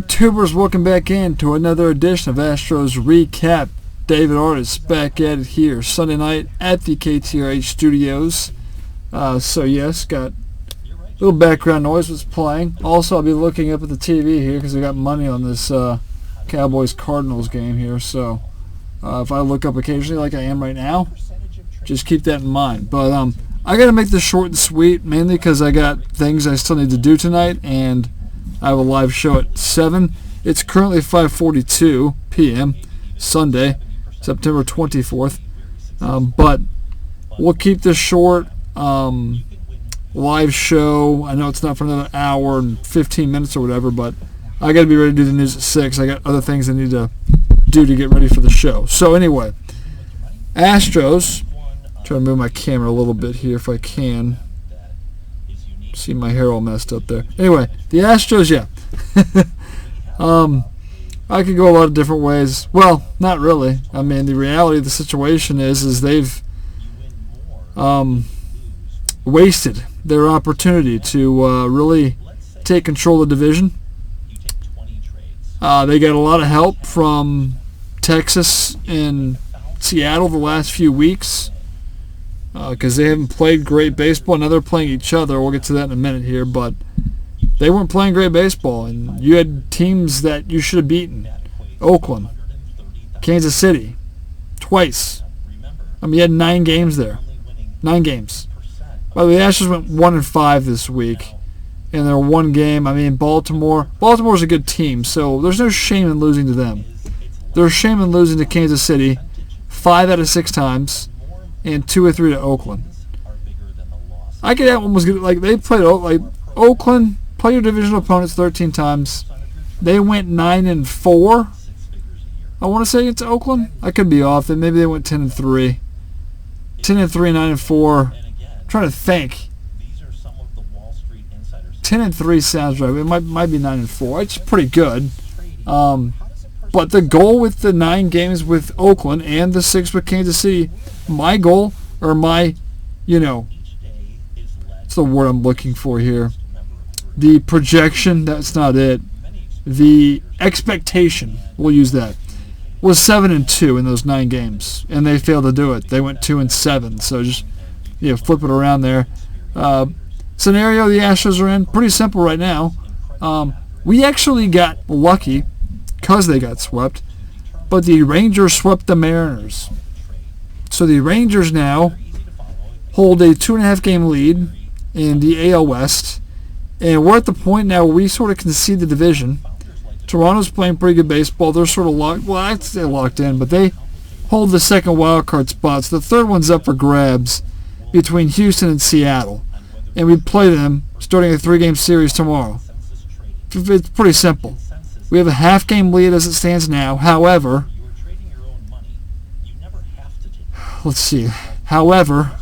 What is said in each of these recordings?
YouTubers? Welcome back in to another edition of Astros Recap. David Artis back at it here Sunday night at the KTRH studios. So yes, got a little background noise was playing. Also, I'll be looking up at the TV here because I got money on this Cowboys-Cardinals game here. So if I look up occasionally like I am right now, just keep that in mind. But I got to make this short and sweet, mainly because I got things I still need to do tonight, and I have a live show at 7. It's currently 5:42 p.m. Sunday, September 24th. But we'll keep this short. Live show. I know it's not for another hour and 15 minutes or whatever, but I got to be ready to do the news at 6. I got other things I need to do to get ready for the show. So anyway, Astros. Try to move my camera a little bit here if I can. See my hair all messed up there. Anyway, the Astros, yeah. I could go a lot of different ways. Well, not really. I mean, the reality of the situation is they've wasted their opportunity to really take control of the division. They got a lot of help from Texas and Seattle the last few weeks, because they haven't played great baseball. Now they're playing each other. We'll get to that in a minute here, but they weren't playing great baseball, and you had teams that you should have beaten. Oakland, Kansas City, twice. I mean, you had 9 games there. 9 games. By the way, the Astros went 1-5 this week, and they're one game. I mean, Baltimore's a good team, so there's no shame in losing to them. There's shame in losing to Kansas City 5 out of 6 times, and 2 or 3 to Oakland. I get that one was good. Like, they played Oakland, play your divisional opponents 13 times. They went 9-4. I want to say it's Oakland. I could be off. Then maybe they went 10-3. 10-3, 9-4. I'm trying to think. 10-3 sounds right. It might be 9-4. It's pretty good. But the goal with the 9 games with Oakland and the 6 with Kansas City, my goal, or what's the word I'm looking for here? The projection, that's not it. The expectation, we'll use that, was 7-2 in those 9 games, and they failed to do it. They went 2-7, so just flip it around there. Scenario the Astros are in, pretty simple right now. We actually got lucky because they got swept, but the Rangers swept the Mariners. So the Rangers now hold a 2.5 game lead in the AL West, and we're at the point now where we sort of concede the division. Toronto's playing pretty good baseball. They're sort of locked. Well, I'd say locked in, but they hold the second wild card spot. So the third one's up for grabs between Houston and Seattle, and we play them starting a 3-game series tomorrow. It's pretty simple. We have a half-game lead as it stands now. However, let's see. However,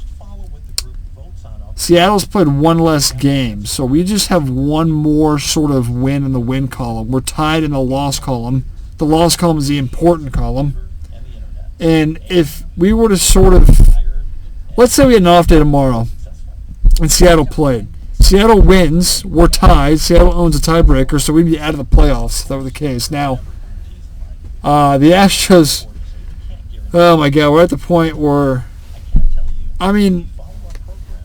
Seattle's played 1 less game, so we just have 1 more sort of win in the win column. We're tied in the loss column. The loss column is the important column. And if we were to sort of, let's say we had an off day tomorrow, and Seattle played. Seattle wins, we're tied. Seattle owns a tiebreaker, so we'd be out of the playoffs if that were the case. Now, the Astros, oh my God, we're at the point where, I mean,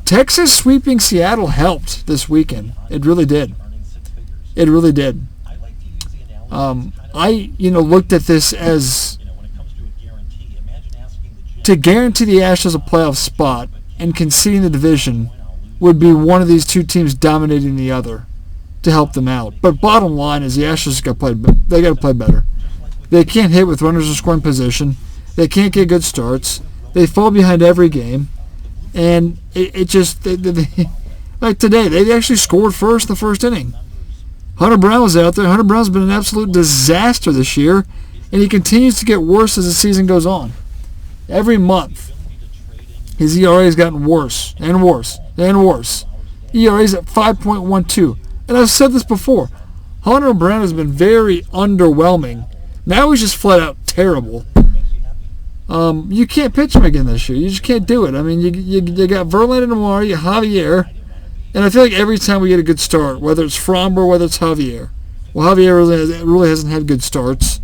Texas sweeping Seattle helped this weekend. It really did. It really did. I looked at this as to guarantee the Astros a playoff spot and conceding the division would be one of these 2 teams dominating the other to help them out. But bottom line is the Astros got to play better. They can't hit with runners in scoring position. They can't get good starts. They fall behind every game. And it just, like today, they actually scored first in the first inning. Hunter Brown was out there. Hunter Brown's been an absolute disaster this year, and he continues to get worse as the season goes on. Every month, his ERA has gotten worse and worse and worse. ERA's at 5.12. And I've said this before. Hunter Brown has been very underwhelming. Now he's just flat out terrible. You can't pitch him again this year. You just can't do it. I mean, you got Verlander tomorrow, you Javier, and I feel like every time we get a good start, whether it's Framber, whether it's Javier, Well, Javier really hasn't had good starts.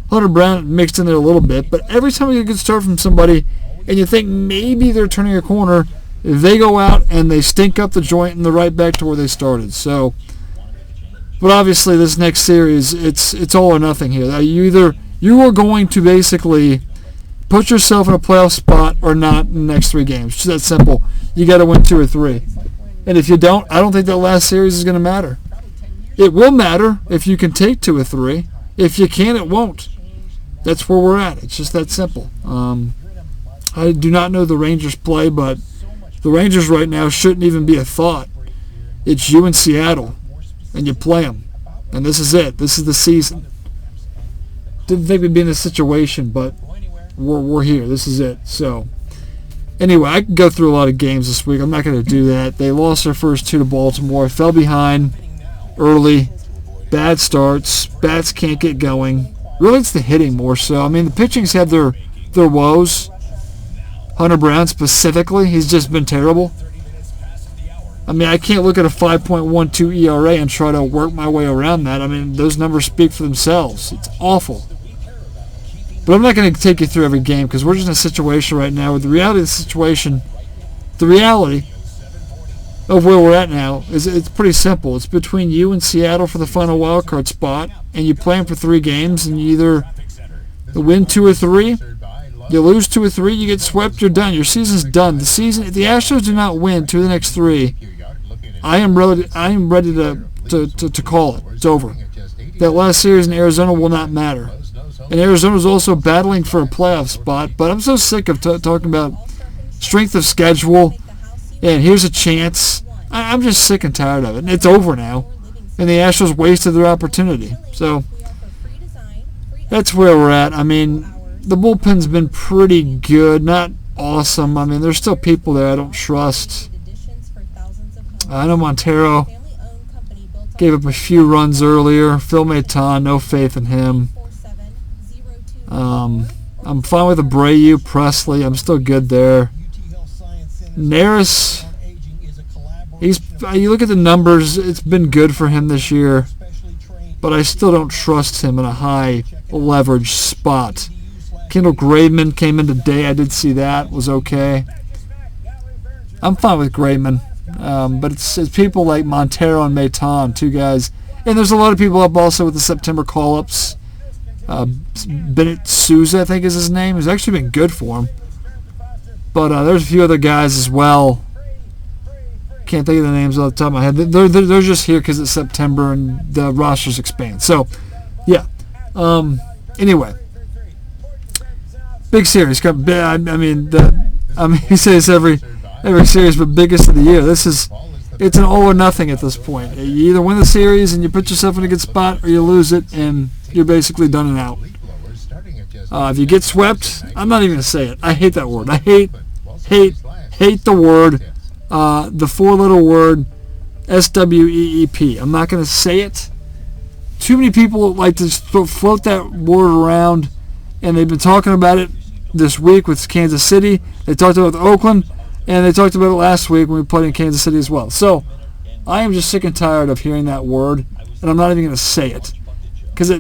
Hunter Brown mixed in there a little bit, but every time we get a good start from somebody and you think maybe they're turning a corner, they go out and they stink up the joint and they're right back to where they started. So, but obviously this next series, it's all or nothing here. You are going to basically put yourself in a playoff spot or not in the next 3 games. Just that simple. You got to win 2 or 3. And if you don't, I don't think that last series is going to matter. It will matter if you can take 2 or 3. If you can, it won't. That's where we're at. It's just that simple. I do not know the Rangers play, but the Rangers right now shouldn't even be a thought. It's you in Seattle, and you play them. And this is it. This is the season. Didn't think we'd be in this situation, but we're here. This is it. So, anyway, I can go through a lot of games this week. I'm not going to do that. They lost their first 2 to Baltimore. Fell behind early. Bad starts. Bats can't get going. Really, it's the hitting more so. I mean, the pitching's had their woes. Hunter Brown specifically, he's just been terrible. I mean, I can't look at a 5.12 ERA and try to work my way around that. I mean, those numbers speak for themselves. It's awful. But I'm not going to take you through every game because we're just in a situation right now where the reality of the situation, the reality of where we're at now, is it's pretty simple. It's between you and Seattle for the final wildcard spot, and you play them for 3 games, and you either win 2 or 3, you lose 2 or 3, you get swept, you're done. Your season's done. The Astros do not win 2 of the next 3. I am ready to call it. It's over. That last series in Arizona will not matter. And Arizona's also battling for a playoff spot, but I'm so sick of talking about strength of schedule, and here's a chance. I'm just sick and tired of it. And it's over now. And the Astros wasted their opportunity. So that's where we're at. I mean, the bullpen's been pretty good. Not awesome. I mean, there's still people there I don't trust. I know Montero gave up a few runs earlier. Phil Maton, no faith in him. I'm fine with Abreu, Presley. I'm still good there. Neris, you look at the numbers, it's been good for him this year, but I still don't trust him in a high leverage spot. Kendall Graveman came in today. I did see that. Was okay. I'm fine with Graveman, but it's people like Montero and Maton, 2 guys. And there's a lot of people up also with the September call-ups. Bennett Souza, I think is his name. He's actually been good for him. But there's a few other guys as well. Can't think of the names off the top of my head. They're just here because it's September and the rosters expand. So, yeah. Anyway, big series. I mean, he says every series, but biggest of the year. It's an all or nothing at this point. You either win the series and you put yourself in a good spot, or you lose it and you're basically done and out. If you get swept, I'm not even going to say it. I hate that word. I hate the word, the 4-letter word, SWEEP. I'm not going to say it. Too many people like to float that word around, and they've been talking about it this week with Kansas City. They talked about it with Oakland, and they talked about it last week when we played in Kansas City as well. So I am just sick and tired of hearing that word, and I'm not even going to say it. Because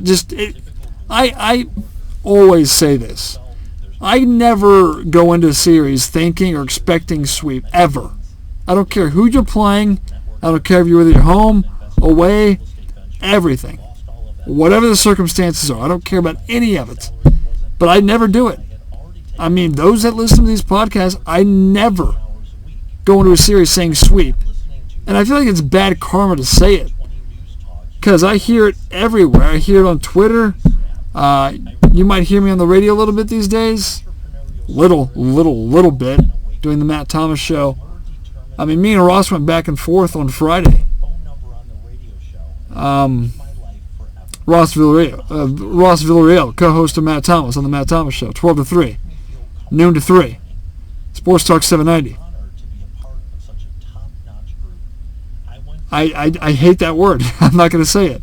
I always say this. I never go into a series thinking or expecting sweep, ever. I don't care who you're playing. I don't care if you're whether you're home, away, everything. Whatever the circumstances are. I don't care about any of it. But I never do it. I mean, those that listen to these podcasts, I never go into a series saying sweep. And I feel like it's bad karma to say it. Because I hear it everywhere. I hear it on Twitter. You might hear me on the radio a little bit these days. Little bit. Doing the Matt Thomas show. I mean, me and Ross went back and forth on Friday. Ross Villarreal, co-host of Matt Thomas on the Matt Thomas show. 12 to 3. Noon to 3. Sports Talk 790. I hate that word. I'm not going to say it.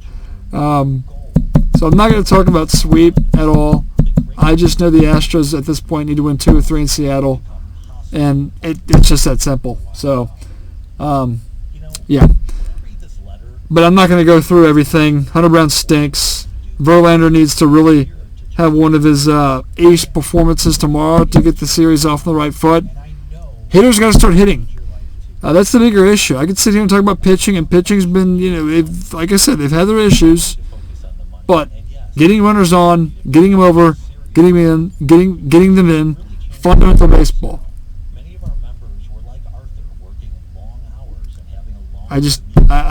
So I'm not going to talk about sweep at all. I just know the Astros at this point need to win 2 or 3 in Seattle, and it's just that simple. So, yeah. But I'm not going to go through everything. Hunter Brown stinks. Verlander needs to really have one of his ace performances tomorrow to get the series off on the right foot. Hitters got to start hitting. That's the bigger issue. I could sit here and talk about pitching, and pitching's been, like I said, they've had their issues. But getting runners on, getting them over, getting them in, fundamental baseball. I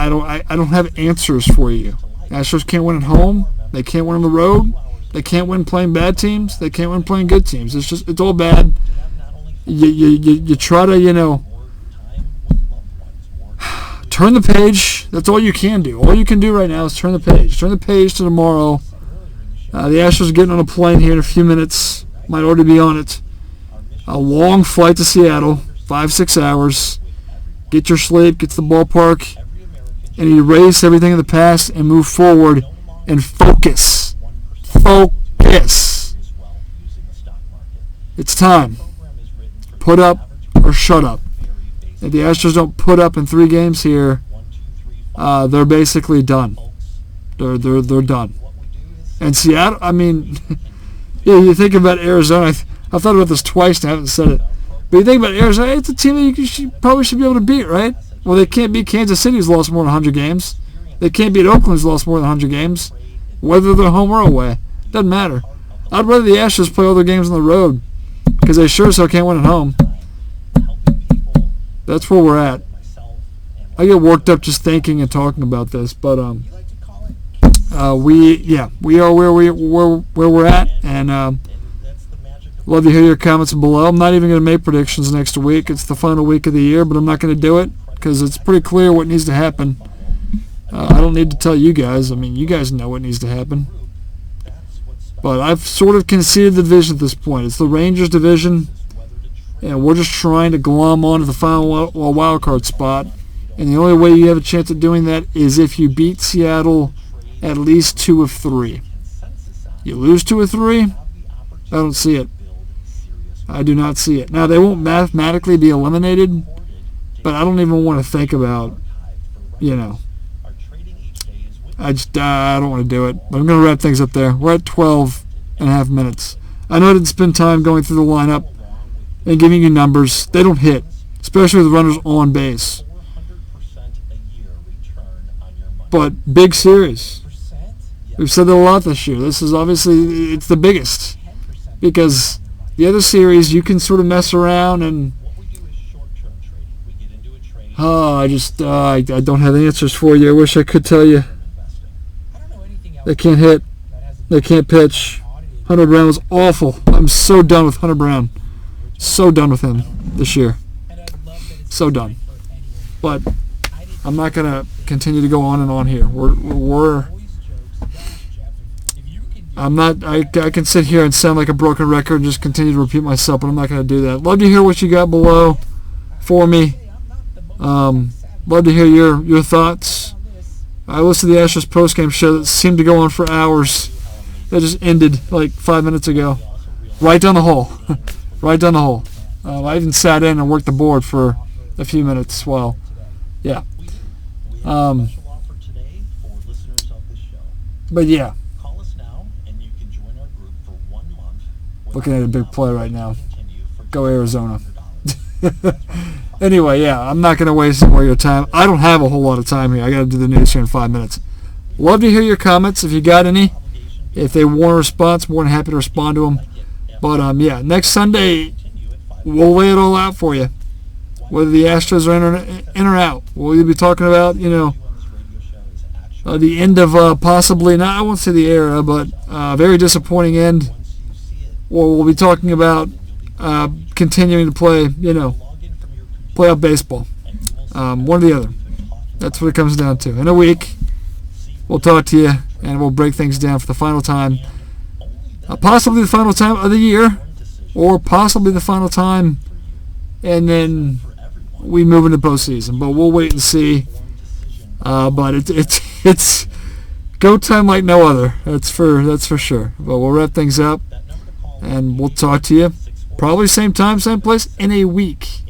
don't have answers for you. Astros can't win at home. They can't win on the road. They can't win playing bad teams. They can't win playing good teams. It's all bad. You try to, turn the page. That's all you can do. All you can do right now is turn the page. Turn the page to tomorrow. The Astros are getting on a plane here in a few minutes. Might already be on it. A long flight to Seattle, 5-6 hours. Get your sleep, get to the ballpark, and erase everything in the past and move forward and focus. Focus. It's time. Put up or shut up. If the Astros don't put up in 3 games here, they're basically done. They're done. And Seattle, you think about Arizona. I've thought about this twice and I haven't said it. But you think about Arizona, it's a team that you probably should be able to beat, right? Well, they can't beat Kansas City, who's lost more than 100 games. They can't beat Oakland, who's lost more than 100 games. Whether they're home or away. Doesn't matter. I'd rather the Astros play all their games on the road because they sure as hell can't win at home. That's where we're at. I get worked up just thinking and talking about this, but we are where we're at, and love to hear your comments below. I'm not even going to make predictions next week. It's the final week of the year, but I'm not going to do it because it's pretty clear what needs to happen. I don't need to tell you guys. You guys know what needs to happen. But I've sort of conceded the division at this point. It's the Rangers division, and we're just trying to glom onto the final wild card spot. And the only way you have a chance at doing that is if you beat Seattle at least 2 of 3. You lose 2 of 3, I don't see it. I do not see it. Now, they won't mathematically be eliminated, but I don't even want to think about, I don't want to do it. But I'm going to wrap things up there. We're at 12 and a half minutes. I know I didn't spend time going through the lineup and giving you numbers. They don't hit, especially with runners on base. But big series. We've said that a lot this year. This is obviously, it's the biggest. Because the other series, you can sort of mess around and... I don't have answers for you. I wish I could tell you. They can't hit. They can't pitch. Hunter Brown was awful. I'm so done with Hunter Brown. So done with him this year. So done. But I'm not going to continue to go on and on here. I can sit here and sound like a broken record and just continue to repeat myself, but I'm not going to do that. Love to hear what you got below for me. Love to hear your thoughts. I listened to the Astros postgame show that seemed to go on for hours. That just ended like 5 minutes ago. Right down the hole. Right down the hole. I even sat in and worked the board for a few minutes. Well, yeah. But yeah. Looking at a big play right now. Go Arizona. Anyway, yeah, I'm not going to waste more of your time. I don't have a whole lot of time here. I got to do the news here in 5 minutes. Love to hear your comments if you got any. If they want a response, more than happy to respond to them. But, yeah, next Sunday, we'll lay it all out for you. Whether the Astros are in or out. We'll either be talking about, the end of possibly, not I won't say the era, but a very disappointing end. Or we'll be talking about continuing to play, playoff baseball. One or the other. That's what it comes down to. In a week, we'll talk to you, and we'll break things down for the final time. Possibly the final time of the year, or possibly the final time, and then we move into postseason. But we'll wait and see. But it's go time like no other. That's for sure. But we'll wrap things up, and we'll talk to you probably same time, same place in a week.